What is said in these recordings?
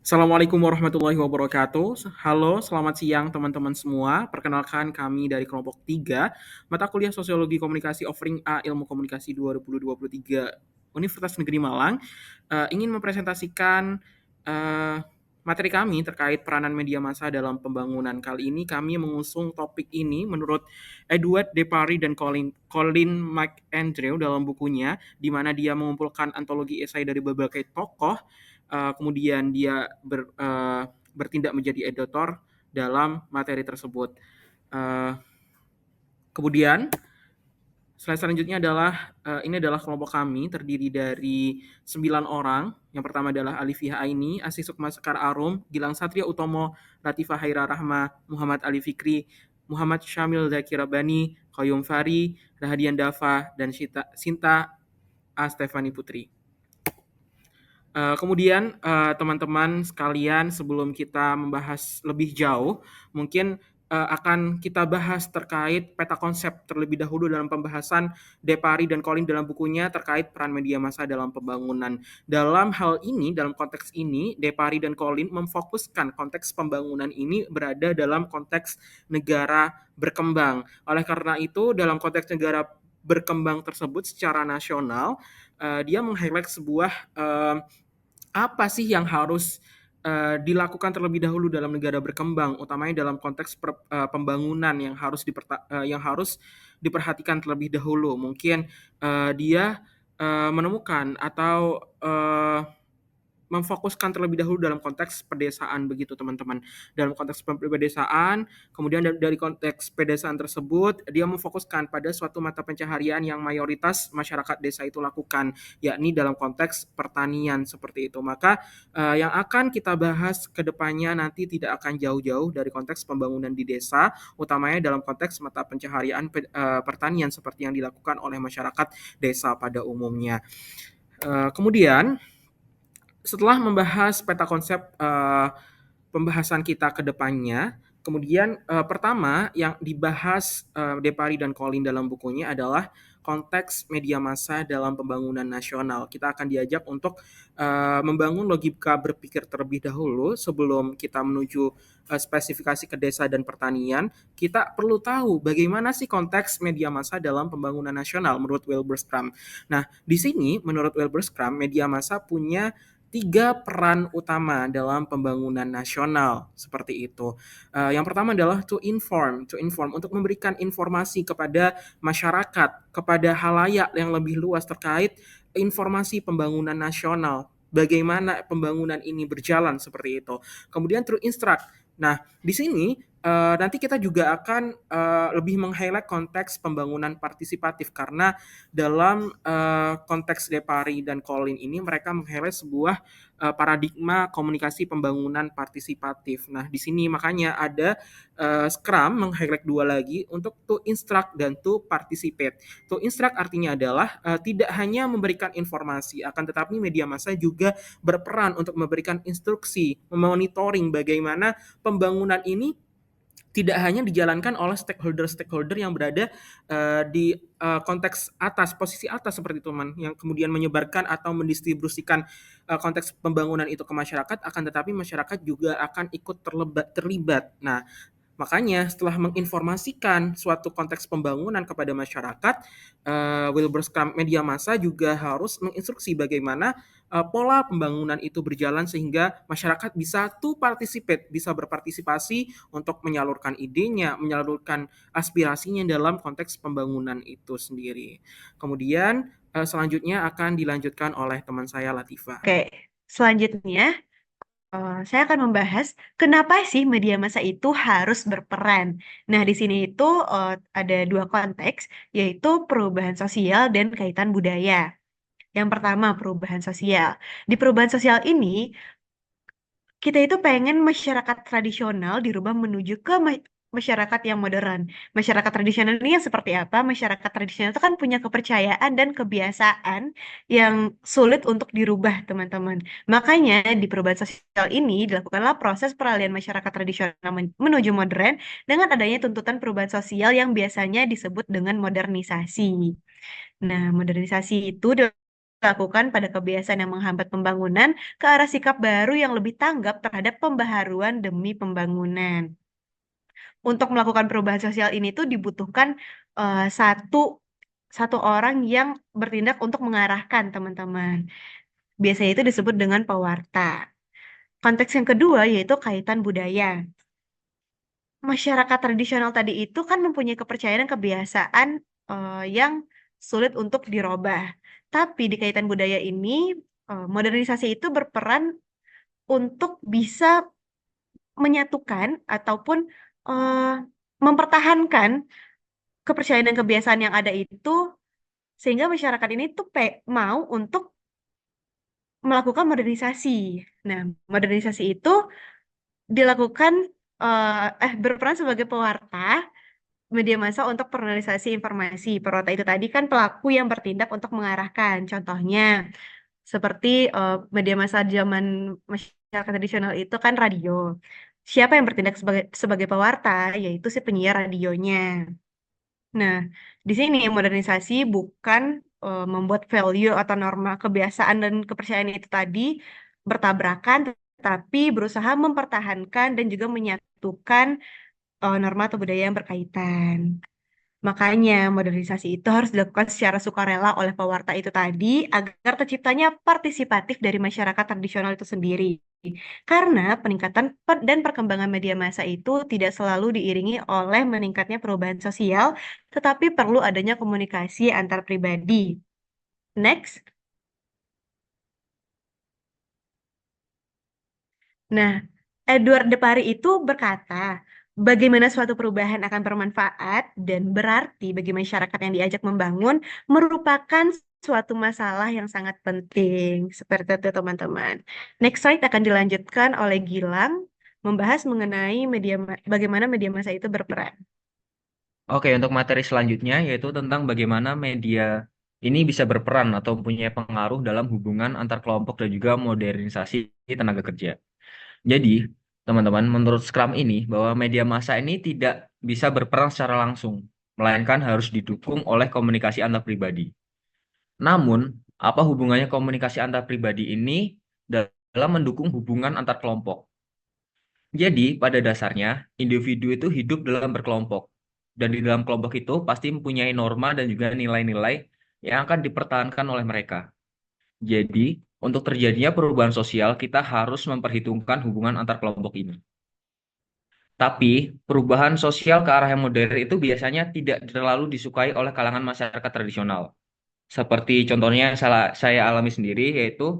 Assalamualaikum warahmatullahi wabarakatuh. Halo, selamat siang teman-teman semua. Perkenalkan kami dari kelompok 3, mata kuliah Sosiologi Komunikasi offering A Ilmu Komunikasi 2023 Universitas Negeri Malang, ingin mempresentasikan eh, materi kami terkait peranan media massa dalam pembangunan. Kali ini kami mengusung topik ini menurut Edward Depari dan Colin McAndrew dalam bukunya, di mana dia mengumpulkan antologi esai dari berbagai tokoh. Kemudian dia bertindak menjadi editor dalam materi tersebut. Uh, Kemudian slide selanjutnya adalah ini adalah kelompok kami terdiri dari 9 orang. Yang pertama adalah Alifiyah Aini, Asih Sukma Sekar Arum, Gilang Satria Utomo, Latifah Haira Rahma, Muhammad Ali Fikri, Muhammad Syamil Zaki Rabani, Qayyum Fari, Rahadian Dava, dan Sinta A. Stefani Putri. Kemudian teman-teman sekalian, sebelum kita membahas lebih jauh, mungkin akan kita bahas terkait peta konsep terlebih dahulu dalam pembahasan Depari dan Colin dalam bukunya terkait peran media massa dalam pembangunan. Dalam hal ini, dalam konteks ini, Depari dan Colin memfokuskan konteks pembangunan ini berada dalam konteks negara berkembang. Oleh karena itu, dalam konteks negara berkembang tersebut secara nasional, dia meng-highlight sebuah apa sih yang harus dilakukan terlebih dahulu dalam negara berkembang, utamanya dalam konteks pembangunan yang harus diperhatikan terlebih dahulu. Mungkin dia menemukan atau memfokuskan terlebih dahulu dalam konteks pedesaan begitu teman-teman. Dalam konteks pedesaan, kemudian dari konteks pedesaan tersebut dia memfokuskan pada suatu mata pencaharian yang mayoritas masyarakat desa itu lakukan, yakni dalam konteks pertanian seperti itu. Maka yang akan kita bahas ke depannya nanti tidak akan jauh-jauh dari konteks pembangunan di desa, utamanya dalam konteks mata pencaharian pertanian seperti yang dilakukan oleh masyarakat desa pada umumnya. Kemudian setelah membahas peta konsep pembahasan kita ke depannya, kemudian pertama yang dibahas Depari dan Colin dalam bukunya adalah konteks media massa dalam pembangunan nasional. Kita akan diajak untuk membangun logika berpikir terlebih dahulu sebelum kita menuju spesifikasi ke desa dan pertanian. Kita perlu tahu bagaimana sih konteks media massa dalam pembangunan nasional menurut Wilberstram. Nah, di sini menurut Wilberstram media massa punya 3 peran utama dalam pembangunan nasional seperti itu. Yang pertama adalah to inform untuk memberikan informasi kepada masyarakat, kepada halayak yang lebih luas terkait informasi pembangunan nasional. Bagaimana pembangunan ini berjalan seperti itu. Kemudian to instruct. Nah, di sini nanti kita juga akan lebih meng-highlight konteks pembangunan partisipatif karena dalam konteks Depari dan Colin ini mereka meng-highlight sebuah paradigma komunikasi pembangunan partisipatif. Nah, di sini makanya ada Scrum meng-highlight 2 lagi untuk to instruct dan to participate. To instruct artinya adalah tidak hanya memberikan informasi, akan tetapi media massa juga berperan untuk memberikan instruksi, memonitoring bagaimana pembangunan ini tidak hanya dijalankan oleh stakeholder yang berada di konteks atas, posisi atas seperti itu, teman, yang kemudian menyebarkan atau mendistribusikan konteks pembangunan itu ke masyarakat, akan tetapi masyarakat juga akan ikut terlibat. Nah, makanya setelah menginformasikan suatu konteks pembangunan kepada masyarakat, Wilberstram media massa juga harus menginstruksi bagaimana pola pembangunan itu berjalan sehingga masyarakat bisa to participate, bisa berpartisipasi untuk menyalurkan idenya, menyalurkan aspirasinya dalam konteks pembangunan itu sendiri. Kemudian selanjutnya akan dilanjutkan oleh teman saya Latifah. Oke, selanjutnya saya akan membahas kenapa sih media massa itu harus berperan. Nah, di sini itu ada dua konteks, yaitu perubahan sosial dan kaitan budaya. Yang pertama, perubahan sosial. Di perubahan sosial ini, kita itu pengen masyarakat tradisional dirubah menuju ke masyarakat yang modern. Masyarakat tradisional ini yang seperti apa? Masyarakat tradisional itu kan punya kepercayaan dan kebiasaan yang sulit untuk dirubah, teman-teman. Makanya di perubahan sosial ini dilakukanlah proses peralihan masyarakat tradisional menuju modern dengan adanya tuntutan perubahan sosial yang biasanya disebut dengan modernisasi. Nah, modernisasi itu dilakukan pada kebiasaan yang menghambat pembangunan ke arah sikap baru yang lebih tanggap terhadap pembaharuan demi pembangunan. Untuk melakukan perubahan sosial ini tuh dibutuhkan satu satu orang yang bertindak untuk mengarahkan teman-teman. Biasanya itu disebut dengan pewarta. Konteks yang kedua yaitu kaitan budaya. Masyarakat tradisional tadi itu kan mempunyai kepercayaan dan kebiasaan yang sulit untuk dirubah. Tapi di kaitan budaya ini, modernisasi itu berperan untuk bisa menyatukan ataupun eh, mempertahankan kepercayaan dan kebiasaan yang ada itu sehingga masyarakat ini tuh mau untuk melakukan modernisasi. Nah, modernisasi itu dilakukan berperan sebagai pewarta media massa untuk personalisasi informasi. Pewarta itu tadi kan pelaku yang bertindak untuk mengarahkan. Contohnya seperti media massa zaman masyarakat tradisional itu kan radio. Siapa yang bertindak sebagai pewarta? Yaitu si penyiar radionya. Nah, di sini modernisasi bukan membuat value atau norma kebiasaan dan kepercayaan itu tadi bertabrakan, tetapi berusaha mempertahankan dan juga menyatukan norma atau budaya yang berkaitan. Makanya modernisasi itu harus dilakukan secara sukarela oleh pewarta itu tadi agar terciptanya partisipatif dari masyarakat tradisional itu sendiri. Karena peningkatan dan perkembangan media massa itu tidak selalu diiringi oleh meningkatnya perubahan sosial, tetapi perlu adanya komunikasi antar pribadi. Next. Nah, Edward de Pari itu berkata, bagaimana suatu perubahan akan bermanfaat dan berarti bagi masyarakat yang diajak membangun merupakan suatu masalah yang sangat penting. Seperti itu, teman-teman. Next slide akan dilanjutkan oleh Gilang, membahas mengenai bagaimana media massa itu berperan. Oke, untuk materi selanjutnya yaitu tentang bagaimana media ini bisa berperan atau punya pengaruh dalam hubungan antar kelompok dan juga modernisasi tenaga kerja. Jadi, teman-teman, menurut Scrum ini bahwa media massa ini tidak bisa berperan secara langsung, melainkan harus didukung oleh komunikasi antar pribadi. Namun, apa hubungannya komunikasi antar pribadi ini dalam mendukung hubungan antar kelompok? Jadi, pada dasarnya, individu itu hidup dalam berkelompok. Dan di dalam kelompok itu pasti mempunyai norma dan juga nilai-nilai yang akan dipertahankan oleh mereka. Jadi, untuk terjadinya perubahan sosial, kita harus memperhitungkan hubungan antar kelompok ini. Tapi, perubahan sosial ke arah yang modern itu biasanya tidak terlalu disukai oleh kalangan masyarakat tradisional. Seperti contohnya yang saya alami sendiri, yaitu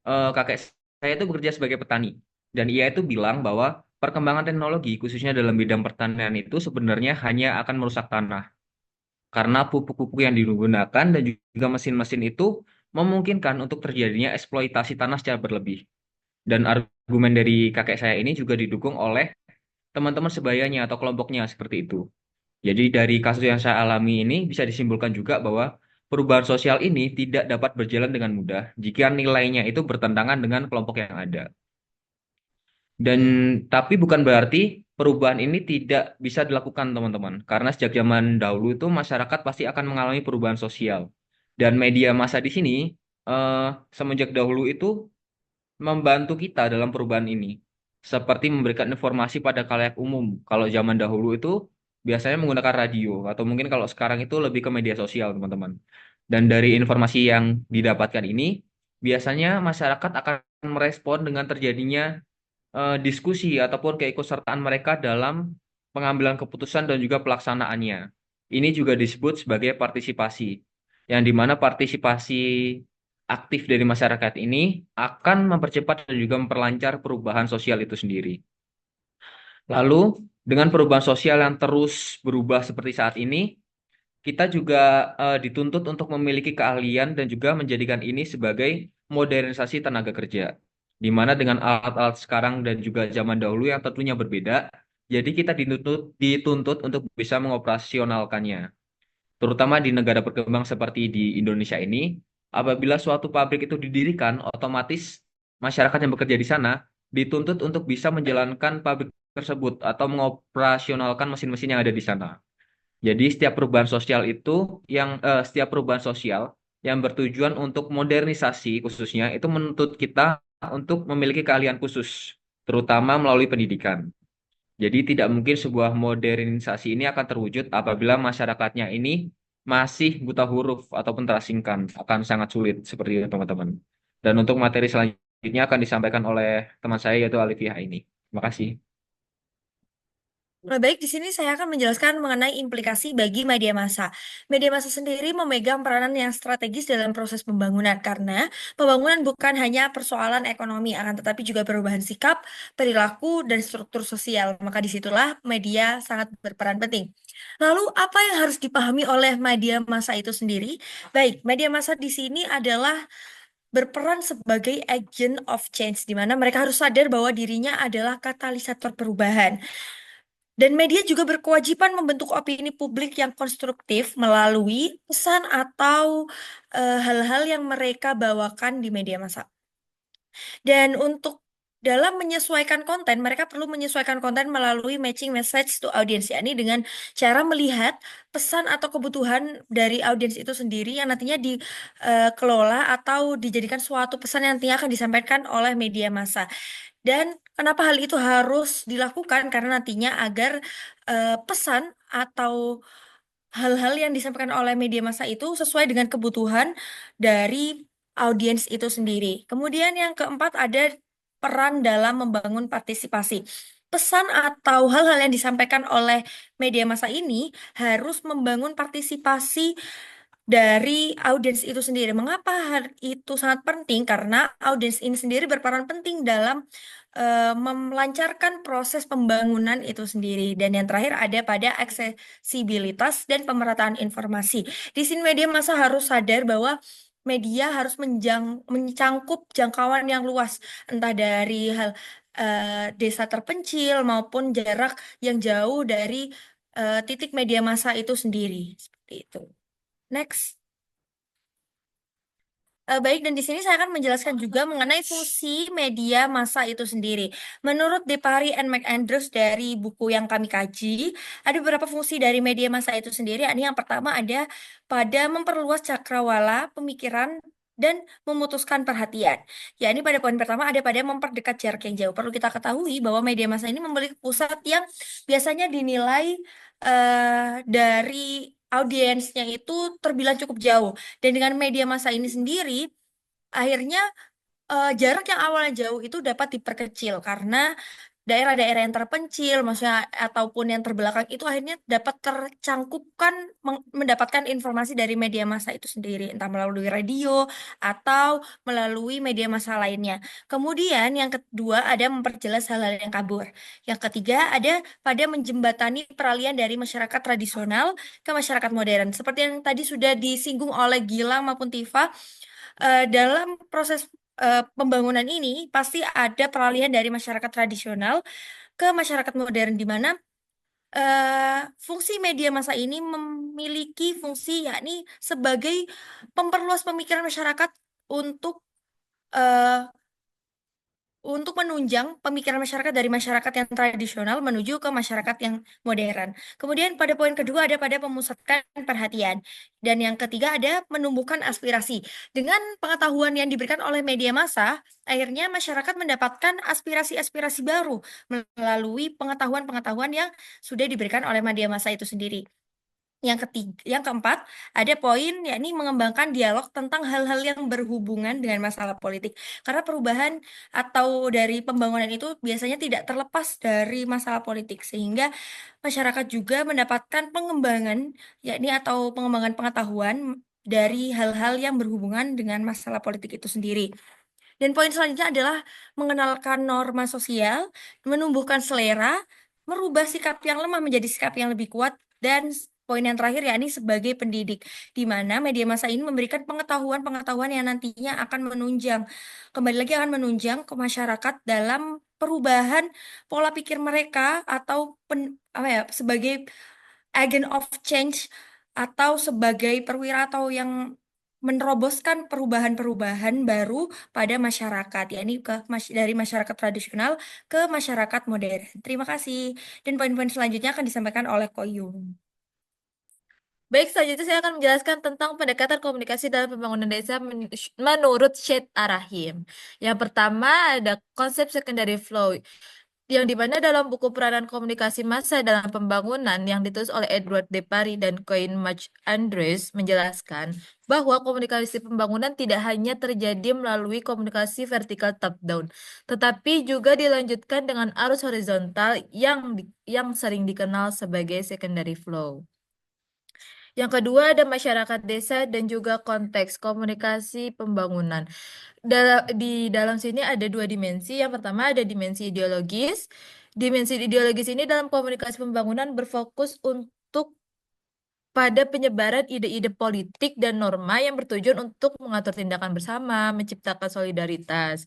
kakek saya itu bekerja sebagai petani. Dan ia itu bilang bahwa perkembangan teknologi, khususnya dalam bidang pertanian itu sebenarnya hanya akan merusak tanah. Karena pupuk-pupuk yang digunakan dan juga mesin-mesin itu memungkinkan untuk terjadinya eksploitasi tanah secara berlebih. Dan argumen dari kakek saya ini juga didukung oleh teman-teman sebayanya atau kelompoknya seperti itu. Jadi dari kasus yang saya alami ini bisa disimpulkan juga bahwa perubahan sosial ini tidak dapat berjalan dengan mudah jika nilainya itu bertentangan dengan kelompok yang ada. Dan tapi bukan berarti perubahan ini tidak bisa dilakukan teman-teman. Karena sejak zaman dahulu itu masyarakat pasti akan mengalami perubahan sosial. Dan media massa di sini eh, semenjak dahulu itu membantu kita dalam perubahan ini. Seperti memberikan informasi pada khalayak umum. Kalau zaman dahulu itu biasanya menggunakan radio atau mungkin kalau sekarang itu lebih ke media sosial, teman-teman. Dan dari informasi yang didapatkan ini, biasanya masyarakat akan merespon dengan terjadinya diskusi ataupun keikutsertaan mereka dalam pengambilan keputusan dan juga pelaksanaannya. Ini juga disebut sebagai partisipasi, yang dimana partisipasi aktif dari masyarakat ini akan mempercepat dan juga memperlancar perubahan sosial itu sendiri. Lalu, dengan perubahan sosial yang terus berubah seperti saat ini, kita juga dituntut untuk memiliki keahlian dan juga menjadikan ini sebagai modernisasi tenaga kerja. Di mana dengan alat-alat sekarang dan juga zaman dahulu yang tentunya berbeda, jadi kita dituntut untuk bisa mengoperasionalkannya. Terutama di negara berkembang seperti di Indonesia ini, apabila suatu pabrik itu didirikan, otomatis masyarakat yang bekerja di sana dituntut untuk bisa menjalankan pabrik tersebut atau mengoperasionalkan mesin-mesin yang ada di sana. Jadi setiap perubahan sosial itu setiap perubahan sosial yang bertujuan untuk modernisasi khususnya itu menuntut kita untuk memiliki keahlian khusus, terutama melalui pendidikan. Jadi tidak mungkin sebuah modernisasi ini akan terwujud apabila masyarakatnya ini masih buta huruf ataupun terasingkan, akan sangat sulit seperti itu teman-teman. Dan untuk materi selanjutnya akan disampaikan oleh teman saya yaitu Alifia ini. Terima kasih. Baik, di sini saya akan menjelaskan mengenai implikasi bagi media massa. Media massa sendiri memegang peranan yang strategis dalam proses pembangunan karena pembangunan bukan hanya persoalan ekonomi, akan tetapi juga perubahan sikap, perilaku, dan struktur sosial. Maka disitulah media sangat berperan penting. Lalu, apa yang harus dipahami oleh media massa itu sendiri? Baik, media massa di sini adalah berperan sebagai agent of change, di mana mereka harus sadar bahwa dirinya adalah katalisator perubahan. Dan media juga berkewajiban membentuk opini publik yang konstruktif melalui pesan atau hal-hal yang mereka bawakan di media massa. Dan untuk dalam menyesuaikan konten, mereka perlu menyesuaikan konten melalui matching message to audience, yakni dengan cara melihat pesan atau kebutuhan dari audiens itu sendiri yang nantinya dikelola atau dijadikan suatu pesan yang nantinya akan disampaikan oleh media massa. Dan kenapa hal itu harus dilakukan? Karena nantinya agar pesan atau hal-hal yang disampaikan oleh media massa itu sesuai dengan kebutuhan dari audiens itu sendiri. Kemudian yang keempat ada peran dalam membangun partisipasi. Pesan atau hal-hal yang disampaikan oleh media massa ini harus membangun partisipasi dari audiens itu sendiri. Mengapa hal itu sangat penting? Karena audiens ini sendiri berperan penting dalam melancarkan proses pembangunan itu sendiri. Dan yang terakhir ada pada aksesibilitas dan pemerataan informasi. Di sini media massa harus sadar bahwa media harus mencangkup jangkauan yang luas, entah dari hal desa terpencil maupun jarak yang jauh dari titik media massa itu sendiri. Seperti itu. Next. Baik, dan di sini saya akan menjelaskan juga mengenai fungsi media massa itu sendiri. Menurut Depari and McAndrews dari buku yang kami kaji, ada beberapa fungsi dari media massa itu sendiri. Ini yang pertama ada pada memperluas cakrawala pemikiran dan memutuskan perhatian. Ya, ini pada poin pertama ada pada memperdekat jarak yang jauh. Perlu kita ketahui bahwa media massa ini memiliki pusat yang biasanya dinilai dari audiensnya itu terbilang cukup jauh. Dan dengan media massa ini sendiri, akhirnya jarak yang awalnya jauh itu dapat diperkecil karena daerah-daerah yang terpencil, maksudnya ataupun yang terbelakang itu akhirnya dapat tercangkupkan mendapatkan informasi dari media massa itu sendiri, entah melalui radio atau melalui media massa lainnya. Kemudian yang kedua ada memperjelas hal-hal yang kabur. Yang ketiga ada pada menjembatani peralihan dari masyarakat tradisional ke masyarakat modern. Seperti yang tadi sudah disinggung oleh Gilang maupun Tifa, dalam proses pembangunan ini pasti ada peralihan dari masyarakat tradisional ke masyarakat modern di mana fungsi media massa ini memiliki fungsi yakni sebagai pemperluas pemikiran masyarakat untuk eh, untuk menunjang pemikiran masyarakat dari masyarakat yang tradisional menuju ke masyarakat yang modern. Kemudian pada poin kedua ada pada memusatkan perhatian. Dan yang ketiga ada menumbuhkan aspirasi. Dengan pengetahuan yang diberikan oleh media massa, akhirnya masyarakat mendapatkan aspirasi-aspirasi baru melalui pengetahuan-pengetahuan yang sudah diberikan oleh media massa itu sendiri. Yang keempat, ada poin yakni mengembangkan dialog tentang hal-hal yang berhubungan dengan masalah politik. Karena perubahan atau dari pembangunan itu biasanya tidak terlepas dari masalah politik, sehingga masyarakat juga mendapatkan pengembangan yakni atau pengembangan pengetahuan dari hal-hal yang berhubungan dengan masalah politik itu sendiri. Dan poin selanjutnya adalah mengenalkan norma sosial, menumbuhkan selera, merubah sikap yang lemah menjadi sikap yang lebih kuat, dan poin yang terakhir yakni sebagai pendidik, di mana media massa ini memberikan pengetahuan-pengetahuan yang nantinya akan menunjang, kembali lagi akan menunjang ke masyarakat dalam perubahan pola pikir mereka atau sebagai agent of change atau sebagai perwira atau yang meneroboskan perubahan-perubahan baru pada masyarakat, yakni dari masyarakat tradisional ke masyarakat modern. Terima kasih. Dan poin-poin selanjutnya akan disampaikan oleh Koyum. Baik, selanjutnya saya akan menjelaskan tentang pendekatan komunikasi dalam pembangunan desa menurut Syed Arahim. Yang pertama ada konsep secondary flow, yang dimana dalam buku peranan komunikasi massa dalam pembangunan yang ditulis oleh Edward Depari dan Coin March Andres menjelaskan bahwa komunikasi pembangunan tidak hanya terjadi melalui komunikasi vertikal top down, tetapi juga dilanjutkan dengan arus horizontal yang sering dikenal sebagai secondary flow. Yang kedua ada masyarakat desa dan juga konteks komunikasi pembangunan. Di dalam sini ada dua dimensi. Yang pertama ada dimensi ideologis. Dimensi ideologis ini dalam komunikasi pembangunan berfokus untuk pada penyebaran ide-ide politik dan norma yang bertujuan untuk mengatur tindakan bersama, menciptakan solidaritas.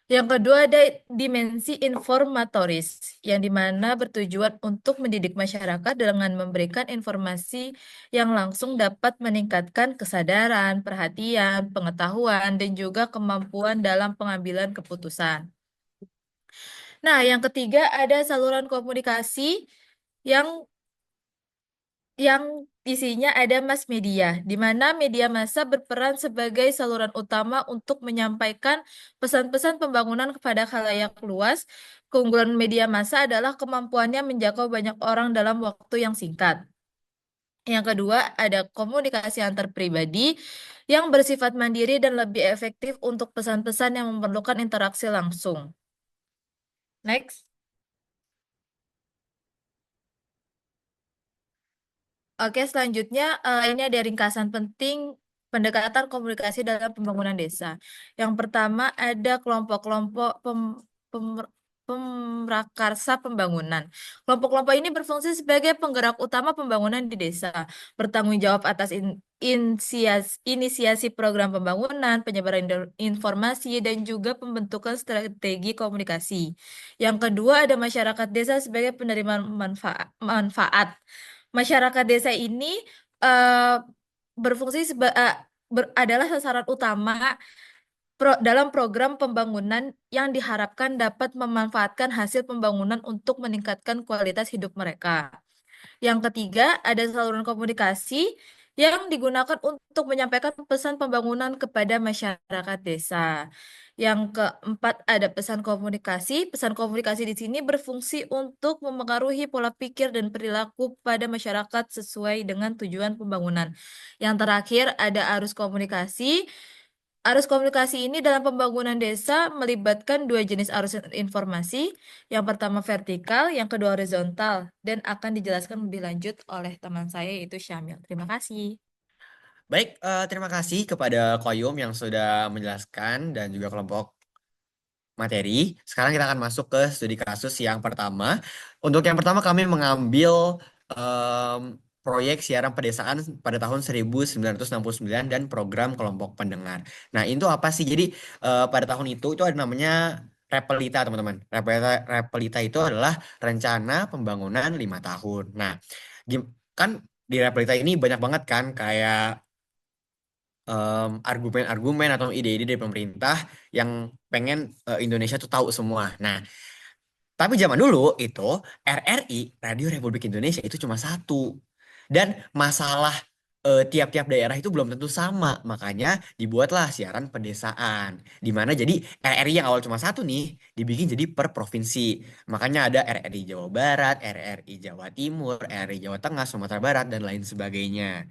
Yang kedua ada dimensi informatoris, yang dimana bertujuan untuk mendidik masyarakat dengan memberikan informasi yang langsung dapat meningkatkan kesadaran, perhatian, pengetahuan, dan juga kemampuan dalam pengambilan keputusan. Nah, yang ketiga ada saluran komunikasi yang isinya ada mass media, di mana media massa berperan sebagai saluran utama untuk menyampaikan pesan-pesan pembangunan kepada khalayak luas. Keunggulan media massa adalah kemampuannya menjangkau banyak orang dalam waktu yang singkat. Yang kedua, ada komunikasi antar pribadi yang bersifat mandiri dan lebih efektif untuk pesan-pesan yang memerlukan interaksi langsung. Next. Oke, selanjutnya ini ada ringkasan penting pendekatan komunikasi dalam pembangunan desa. Yang pertama ada kelompok-kelompok pemrakarsa pembangunan. Kelompok-kelompok ini berfungsi sebagai penggerak utama pembangunan di desa, bertanggung jawab atas inisiasi program pembangunan, penyebaran informasi, dan juga pembentukan strategi komunikasi. Yang kedua ada masyarakat desa sebagai penerima manfaat. Masyarakat desa ini eh, berfungsi adalah sasaran utama dalam program pembangunan yang diharapkan dapat memanfaatkan hasil pembangunan untuk meningkatkan kualitas hidup mereka. Yang ketiga, ada saluran komunikasi yang digunakan untuk menyampaikan pesan pembangunan kepada masyarakat desa. Yang keempat, ada pesan komunikasi. Pesan komunikasi di sini berfungsi untuk memengaruhi pola pikir dan perilaku pada masyarakat sesuai dengan tujuan pembangunan. Yang terakhir, ada arus komunikasi. Arus komunikasi ini dalam pembangunan desa melibatkan dua jenis arus informasi. Yang pertama vertikal, yang kedua horizontal, dan akan dijelaskan lebih lanjut oleh teman saya yaitu Syamil. Terima kasih. Baik, terima kasih kepada Koyum yang sudah menjelaskan dan juga kelompok materi. Sekarang kita akan masuk ke studi kasus yang pertama. Untuk yang pertama kami mengambil proyek siaran pedesaan pada tahun 1969 dan program kelompok pendengar. Nah, itu apa sih? Jadi pada tahun itu ada namanya Repelita, teman-teman. Repelita itu adalah rencana pembangunan 5 tahun. Nah, kan di Repelita ini banyak banget kan kayak argumen-argumen atau ide-ide dari pemerintah yang pengen Indonesia tuh tahu semua. Nah, tapi zaman dulu itu RRI, Radio Republik Indonesia itu cuma satu. Dan masalah tiap-tiap daerah itu belum tentu sama. Makanya dibuatlah siaran pedesaan. Di mana jadi RRI yang awal cuma satu nih, dibikin jadi per provinsi. Makanya ada RRI Jawa Barat, RRI Jawa Timur, RRI Jawa Tengah, Sumatera Barat, dan lain sebagainya.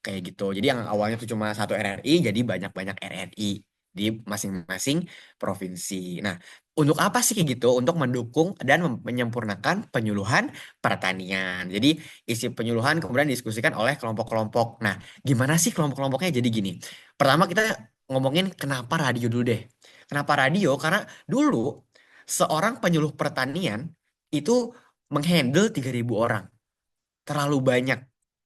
Kayak gitu. Jadi yang awalnya tuh cuma satu RRI, jadi banyak-banyak RRI di masing-masing provinsi. Nah, untuk apa sih kayak gitu? Untuk mendukung dan menyempurnakan penyuluhan pertanian. Jadi isi penyuluhan kemudian diskusikan oleh kelompok-kelompok. Nah, gimana sih kelompok-kelompoknya? Jadi gini, pertama kita ngomongin kenapa radio dulu deh. Kenapa radio? Karena dulu seorang penyuluh pertanian itu menghandle 3.000 orang. Terlalu banyak.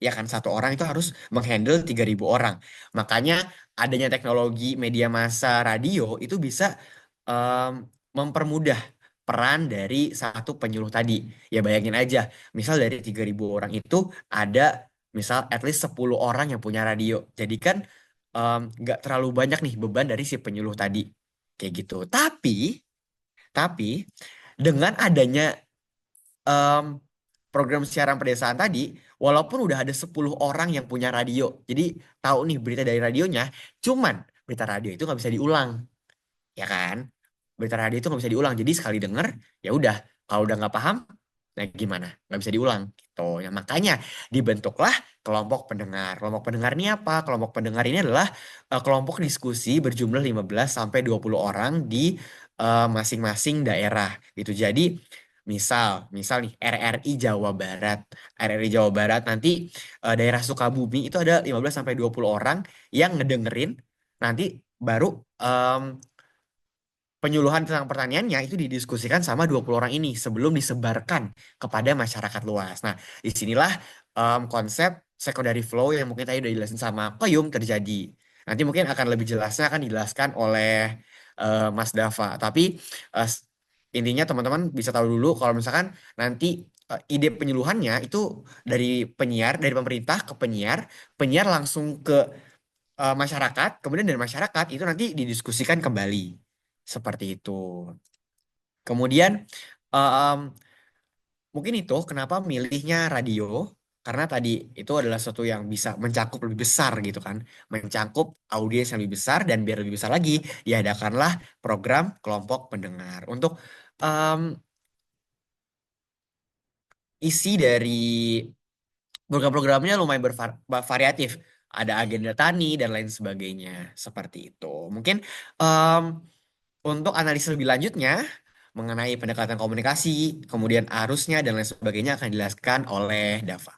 Ya kan, satu orang itu harus menghandle 3.000 orang. Makanya adanya teknologi media massa radio itu bisa em, mempermudah peran dari satu penyuluh tadi. Ya bayangin aja, misal dari 3.000 orang itu ada misal at least 10 orang yang punya radio. Jadi kan nggak terlalu banyak nih beban dari si penyuluh tadi. Kayak gitu. Tapi dengan adanya em, program siaran pedesaan tadi, walaupun udah ada 10 orang yang punya radio, jadi tahu nih berita dari radionya, cuman berita radio itu nggak bisa diulang, ya kan? Berita radio itu nggak bisa diulang, jadi sekali denger, ya udah, kalau udah nggak paham, nah gimana? Nggak bisa diulang, gitu. Ya makanya dibentuklah kelompok pendengar. Kelompok pendengar ini apa? Kelompok pendengar ini adalah kelompok diskusi berjumlah 15 sampai 20 orang di masing-masing daerah, gitu. Jadi misal nih RRI Jawa Barat. RRI Jawa Barat nanti daerah Sukabumi itu ada 15 sampai 20 orang yang ngedengerin, nanti baru penyuluhan tentang pertaniannya itu didiskusikan sama 20 orang ini sebelum disebarkan kepada masyarakat luas. Nah, disinilah konsep secondary flow yang mungkin tadi udah dijelasin sama Koyum terjadi. Nanti mungkin akan lebih jelasnya akan dijelaskan oleh Mas Dava. Tapi eh, s- intinya teman-teman bisa tahu dulu kalau misalkan nanti ide penyuluhannya itu dari penyiar, dari pemerintah ke penyiar, penyiar langsung ke masyarakat, kemudian dari masyarakat itu nanti didiskusikan kembali. Seperti itu. Kemudian em, mungkin itu kenapa milihnya radio, karena tadi itu adalah sesuatu yang bisa mencakup lebih besar gitu kan, mencakup audiens yang lebih besar, dan biar lebih besar lagi diadakanlah program kelompok pendengar untuk em, isi dari program-programnya lumayan bervariatif. Ada agenda tani dan lain sebagainya seperti itu. Mungkin em, untuk analisis lebih lanjutnya mengenai pendekatan komunikasi, kemudian arusnya dan lain sebagainya akan dijelaskan oleh Dava.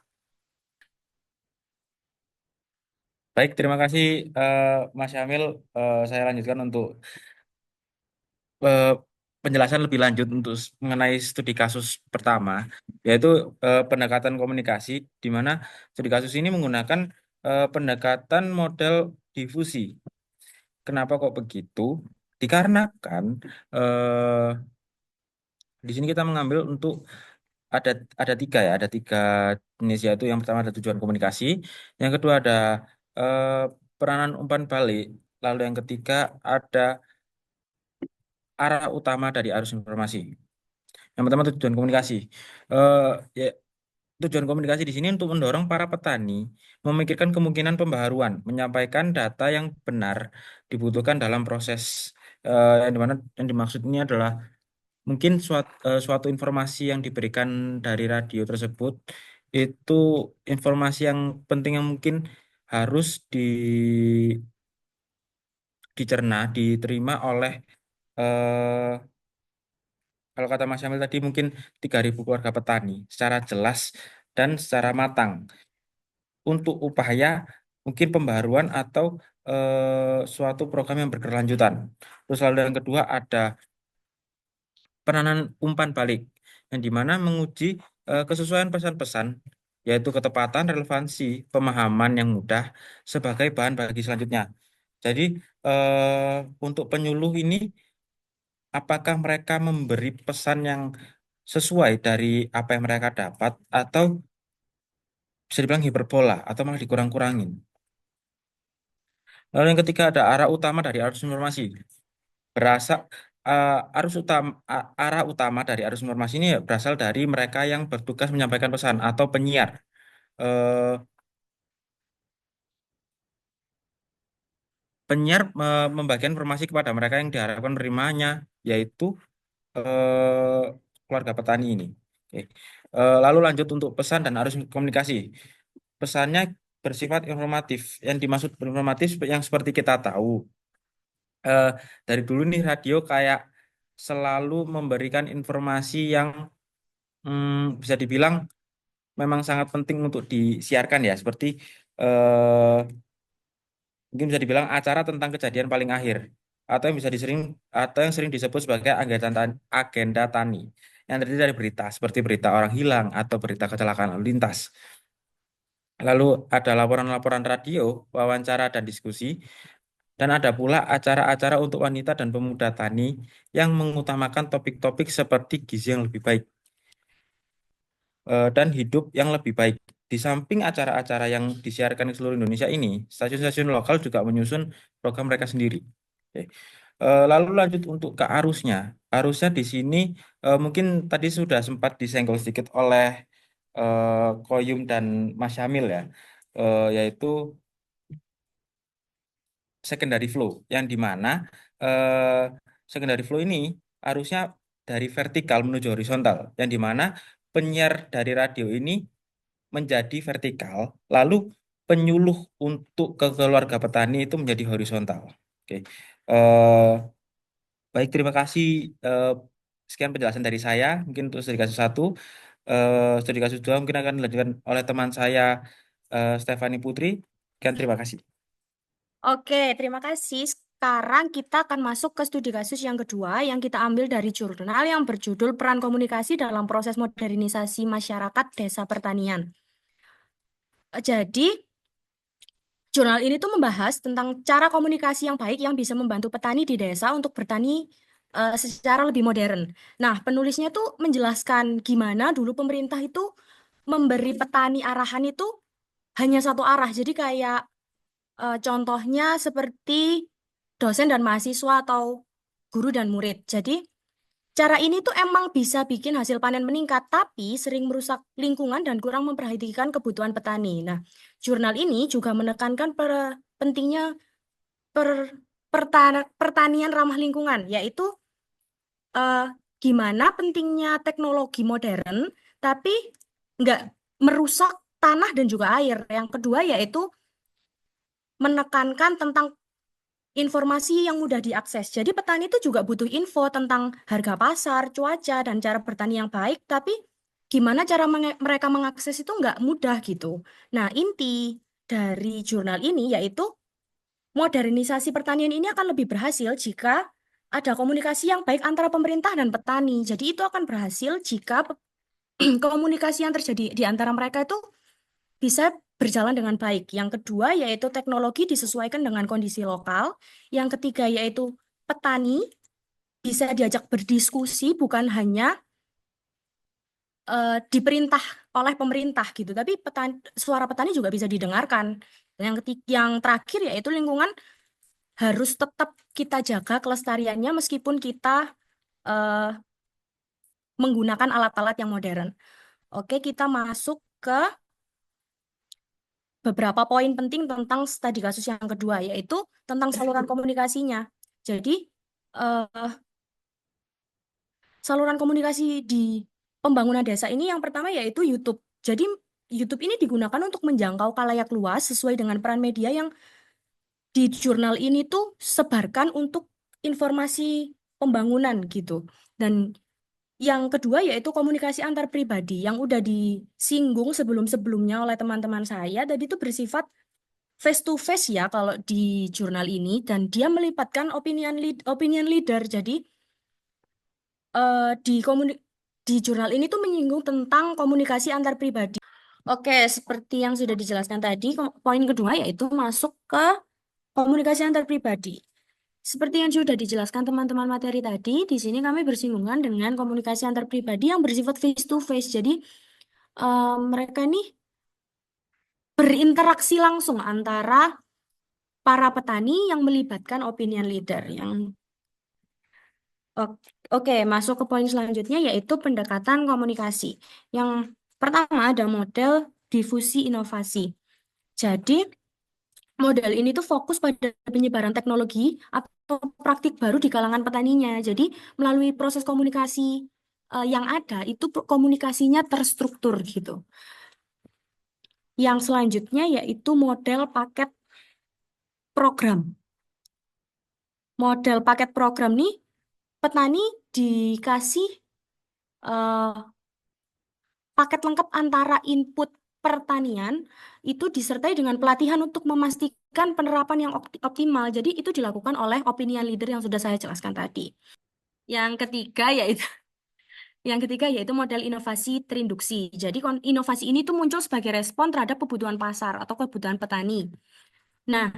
Baik, terima kasih Mas Syamil. Saya lanjutkan untuk eh, penjelasan lebih lanjut untuk mengenai studi kasus pertama, yaitu pendekatan komunikasi, di mana studi kasus ini menggunakan pendekatan model difusi. Kenapa kok begitu? Dikarenakan eh, di sini kita mengambil untuk ada tiga ya, ada tiga jenis, yaitu yang pertama ada tujuan komunikasi, yang kedua ada eh, peranan umpan balik, lalu yang ketiga ada arah utama dari arus informasi. Yang pertama tujuan komunikasi. Eh, ya, tujuan komunikasi di sini untuk mendorong para petani memikirkan kemungkinan pembaharuan, menyampaikan data yang benar dibutuhkan dalam proses yang dimana yang dimaksud ini adalah mungkin suatu informasi yang diberikan dari radio tersebut itu informasi yang penting yang mungkin harus dicerna, diterima oleh eh, kalau kata Mas Syamil tadi mungkin 3.000 keluarga petani secara jelas dan secara matang untuk upaya mungkin pembaruan atau suatu program yang berkelanjutan. Terus lalu yang kedua ada peranan umpan balik yang dimana menguji kesesuaian pesan-pesan, yaitu ketepatan, relevansi, pemahaman yang mudah sebagai bahan bagi selanjutnya. Jadi untuk penyuluh ini apakah mereka memberi pesan yang sesuai dari apa yang mereka dapat atau bisa dibilang hiperbola atau malah dikurang-kurangin. Lalu yang ketiga ada arah utama dari arus informasi. Berasal arah utama dari arus informasi ini ya berasal dari mereka yang bertugas menyampaikan pesan atau penyiar. Eh, penyiar membagikan informasi kepada mereka yang diharapkan menerimanya, yaitu eh, keluarga petani ini. Oke. Lalu lanjut untuk pesan dan arus komunikasi. Pesannya bersifat informatif. Yang dimaksud informatif yang seperti kita tahu. eh, dari dulu nih radio kayak selalu memberikan informasi yang bisa dibilang memang sangat penting untuk disiarkan ya, seperti eh, mungkin bisa dibilang acara tentang kejadian paling akhir atau yang bisa disering atau yang sering disebut sebagai agenda tani yang terdiri dari berita seperti berita orang hilang atau berita kecelakaan lalu lintas. Lalu ada laporan-laporan radio, wawancara dan diskusi, dan ada pula acara-acara untuk wanita dan pemuda tani yang mengutamakan topik-topik seperti gizi yang lebih baik dan hidup yang lebih baik. Di samping acara-acara yang disiarkan di seluruh Indonesia ini, stasiun-stasiun lokal juga menyusun program mereka sendiri. Oke. Lalu lanjut untuk ke arusnya. Arusnya di sini mungkin tadi sudah sempat disenggol sedikit oleh Koyum dan Mas Syamil ya, yaitu secondary flow, yang dimana secondary flow ini harusnya dari vertikal menuju horizontal, yang dimana penyiar dari radio ini menjadi vertikal, lalu penyuluh untuk ke keluarga petani itu menjadi horizontal. Oke. Eh, Baik, terima kasih. Eh, Sekian penjelasan dari saya. Mungkin untuk studi kasus 1, studi kasus 2 mungkin akan dilanjutkan oleh teman saya, Stefani Putri. Sekian, terima kasih. Oke, terima kasih. Sekarang kita akan masuk ke studi kasus yang kedua yang kita ambil dari jurnal yang berjudul Peran Komunikasi dalam Proses Modernisasi Masyarakat Desa Pertanian. Jadi, jurnal ini tuh membahas tentang cara komunikasi yang baik yang bisa membantu petani di desa untuk bertani secara lebih modern. Nah, penulisnya tuh menjelaskan gimana dulu pemerintah itu memberi petani arahan itu hanya satu arah. Jadi kayak contohnya seperti dosen dan mahasiswa atau guru dan murid. Jadi cara ini tuh emang bisa bikin hasil panen meningkat, tapi sering merusak lingkungan dan kurang memperhatikan kebutuhan petani. Nah, jurnal ini juga menekankan pentingnya pertanian ramah lingkungan, yaitu eh, gimana pentingnya teknologi modern, tapi nggak merusak tanah dan juga air. Yang kedua yaitu menekankan tentang informasi yang mudah diakses. Jadi petani itu juga butuh info tentang harga pasar, cuaca, dan cara bertani yang baik, tapi gimana cara mereka mengakses itu nggak mudah gitu. Nah, inti dari jurnal ini yaitu modernisasi pertanian ini akan lebih berhasil jika ada komunikasi yang baik antara pemerintah dan petani. Jadi itu akan berhasil jika komunikasi yang terjadi di antara mereka itu bisa berjalan dengan baik. Yang kedua yaitu teknologi disesuaikan dengan kondisi lokal. Yang ketiga yaitu petani bisa diajak berdiskusi bukan hanya diperintah oleh pemerintah gitu, tapi suara petani juga bisa didengarkan. Yang terakhir yaitu lingkungan harus tetap kita jaga kelestariannya meskipun kita eh, menggunakan alat-alat yang modern. Oke, kita masuk ke beberapa poin penting tentang studi kasus yang kedua, yaitu tentang saluran komunikasinya. Jadi, eh, saluran komunikasi di pembangunan desa ini yang pertama yaitu YouTube. Jadi, YouTube ini digunakan untuk menjangkau khalayak luas sesuai dengan peran media yang di jurnal ini tuh sebarkan untuk informasi pembangunan gitu. Dan yang kedua yaitu komunikasi antar pribadi yang udah disinggung sebelum-sebelumnya oleh teman-teman saya. Tadi itu bersifat face to face ya kalau di jurnal ini, dan dia melibatkan opinion leader. Jadi di jurnal ini tuh menyinggung tentang komunikasi antar pribadi. Oke, seperti yang sudah dijelaskan tadi, poin kedua yaitu masuk ke komunikasi antar pribadi. Seperti yang sudah dijelaskan teman-teman materi tadi, di sini kami bersinggungan dengan komunikasi antar pribadi yang bersifat face to face. Jadi mereka ini berinteraksi langsung antara para petani yang melibatkan opinion leader. Oke, masuk ke poin selanjutnya yaitu pendekatan komunikasi. Yang pertama ada model difusi inovasi. Jadi model ini tuh fokus pada penyebaran teknologi atau praktik baru di kalangan petaninya. Jadi melalui proses komunikasi yang ada itu komunikasinya terstruktur gitu. Yang selanjutnya yaitu model paket program. Model paket program nih petani dikasih paket lengkap antara input pertanian itu disertai dengan pelatihan untuk memastikan penerapan yang optimal. Jadi itu dilakukan oleh opinion leader yang sudah saya jelaskan tadi. Yang ketiga yaitu model inovasi terinduksi. Jadi inovasi ini tuh muncul sebagai respon terhadap kebutuhan pasar atau kebutuhan petani. Nah,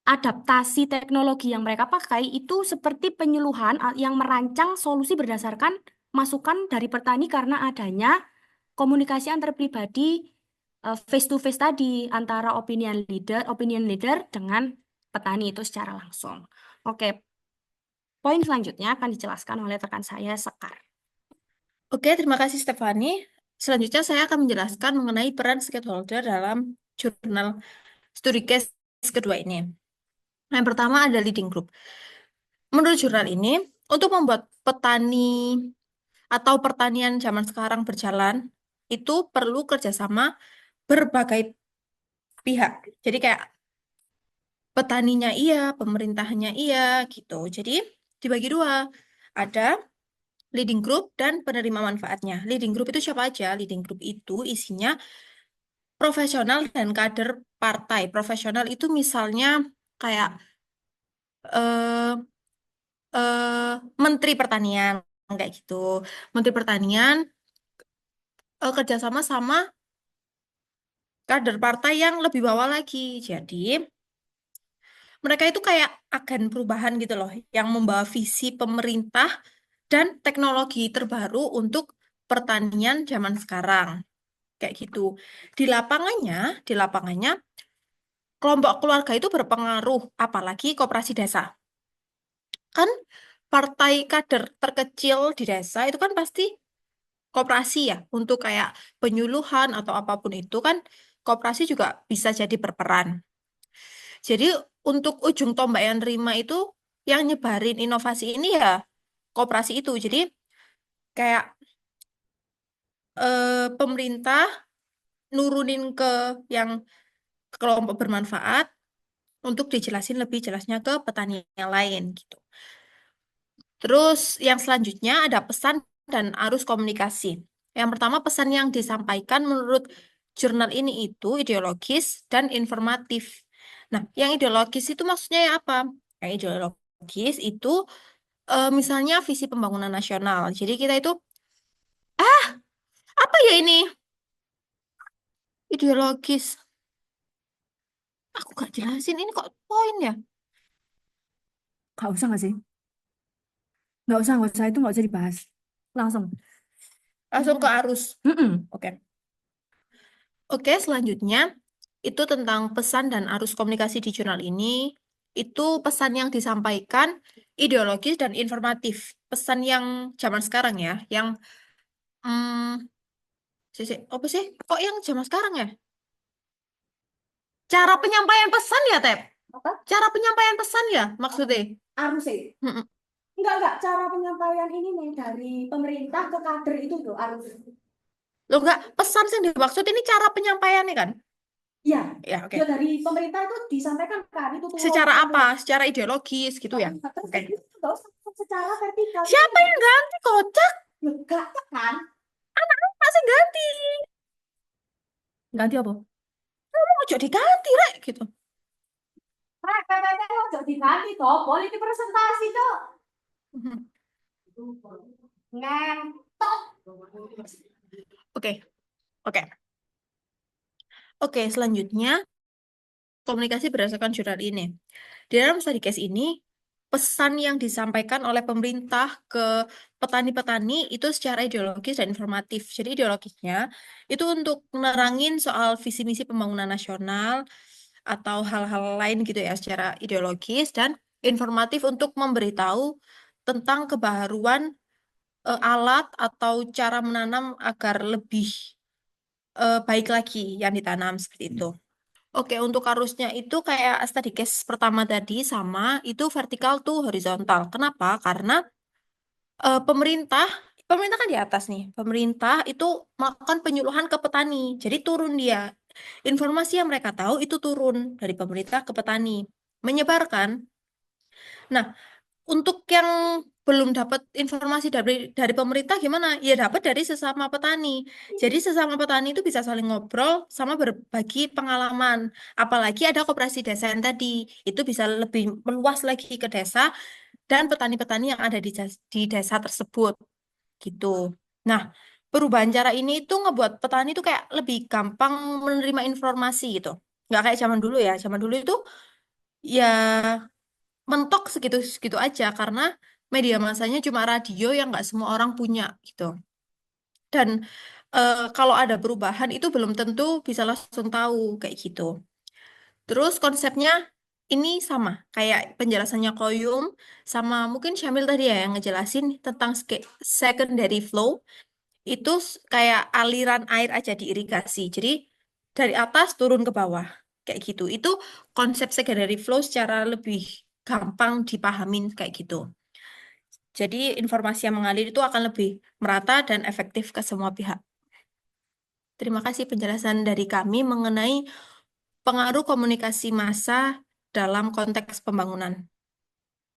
adaptasi teknologi yang mereka pakai itu seperti penyuluhan yang merancang solusi berdasarkan masukan dari petani karena adanya komunikasi antar pribadi face to face tadi antara opinion leader dengan petani itu secara langsung. Oke, poin selanjutnya akan dijelaskan oleh rekan saya Sekar. Oke, terima kasih Stefani. selanjutnya saya akan menjelaskan mengenai peran stakeholder dalam jurnal studi case kedua ini. Yang pertama ada leading group. Menurut jurnal ini, untuk membuat petani atau pertanian zaman sekarang berjalan, itu perlu kerjasama berbagai pihak. Jadi kayak petaninya iya, pemerintahnya iya, gitu. Jadi dibagi dua. Ada leading group dan penerima manfaatnya. Leading group itu siapa aja? Leading group itu isinya profesional dan kader partai. Profesional itu misalnya kayak eh, Menteri Pertanian, kayak gitu. Menteri Pertanian kerjasama sama kader partai yang lebih bawah lagi. Jadi mereka itu kayak agen perubahan gitu loh, yang membawa visi pemerintah dan teknologi terbaru untuk pertanian zaman sekarang. Kayak gitu. Di lapangannya, kelompok keluarga itu berpengaruh, apalagi koperasi desa. Kan partai kader terkecil di desa itu kan pasti koperasi ya, untuk kayak penyuluhan atau apapun itu kan koperasi juga bisa jadi berperan. Jadi untuk ujung tombak yang nerima itu yang nyebarin inovasi ini ya koperasi itu. Jadi kayak pemerintah nurunin ke yang kelompok bermanfaat untuk dijelasin lebih jelasnya ke petani yang lain gitu. Terus yang selanjutnya ada pesan dan arus komunikasi. Yang pertama, pesan yang disampaikan menurut jurnal ini itu ideologis dan informatif. Nah, yang ideologis itu maksudnya ya apa? Yang ideologis itu misalnya visi pembangunan nasional. Jadi kita itu, apa ya ini? Ideologis. Aku gak jelasin, ini kok poin ya? Nggak usah nggak sih? Nggak usah, itu nggak usah dibahas. Langsung. Langsung ke arus. Mm-mm. Oke. Oke, selanjutnya itu tentang pesan dan arus komunikasi di jurnal ini. Itu pesan yang disampaikan ideologis dan informatif. Pesan yang zaman sekarang ya, yang apa sih? Kok yang zaman sekarang ya? Cara penyampaian pesan ya, Tep? Apa? Cara penyampaian pesan ya, maksudnya? Arus sih. Mm-mm. Enggak, cara penyampaian ini nih dari pemerintah ke kader itu loh arus. Loh enggak, pesan yang dimaksud ini cara penyampaiannya kan? Iya, Ya, oke. ya dari pemerintah itu disampaikan kan itu turun Secara ke apa? Secara ideologis gitu ya? terus Oke. itu nggak usah secara vertikal. Siapa yang ganti, kocak? Enggak kan? Masih ganti. Ganti apa? Ojo diganti, Rek, gitu. PPT ojo diganti toh, politik presentasi toh. Mhm. Ngentot. Oke, oke. Oke, selanjutnya komunikasi berdasarkan jurnal ini. Di dalam study case ini, pesan yang disampaikan oleh pemerintah ke petani-petani itu secara ideologis dan informatif. Jadi ideologisnya itu untuk menerangin soal visi misi pembangunan nasional atau hal-hal lain gitu ya secara ideologis, dan informatif untuk memberitahu tentang kebaruan alat atau cara menanam agar lebih baik lagi yang ditanam seperti itu. Oke, untuk arusnya itu kayak study case pertama tadi sama, itu vertikal tuh horizontal. Kenapa? Karena pemerintah kan di atas nih. Pemerintah itu melakukan penyuluhan ke petani. Jadi turun dia. Informasi yang mereka tahu itu turun dari pemerintah ke petani. Menyebarkan. Nah, untuk yang belum dapat informasi dari pemerintah gimana? Ya dapat dari sesama petani. Jadi sesama petani itu bisa saling ngobrol sama berbagi pengalaman. Apalagi ada koperasi desa yang tadi, itu bisa lebih meluas lagi ke desa dan petani-petani yang ada di desa tersebut gitu. Nah, perubahan cara ini itu ngebuat petani itu kayak lebih gampang menerima informasi gitu. Nggak kayak zaman dulu ya. Zaman dulu itu ya mentok segitu-segitu aja karena media massanya cuma radio yang nggak semua orang punya gitu. Dan kalau ada perubahan itu belum tentu bisa langsung tahu kayak gitu. Terus konsepnya ini sama kayak penjelasannya Koyum sama mungkin Syamil tadi ya yang ngejelasin tentang secondary flow. itu kayak aliran air aja di irigasi. Jadi dari atas turun ke bawah kayak gitu. Itu konsep secondary flow secara lebih gampang dipahamin kayak gitu. Jadi informasi yang mengalir itu akan lebih merata dan efektif ke semua pihak. Terima kasih penjelasan dari kami mengenai pengaruh komunikasi massa dalam konteks pembangunan.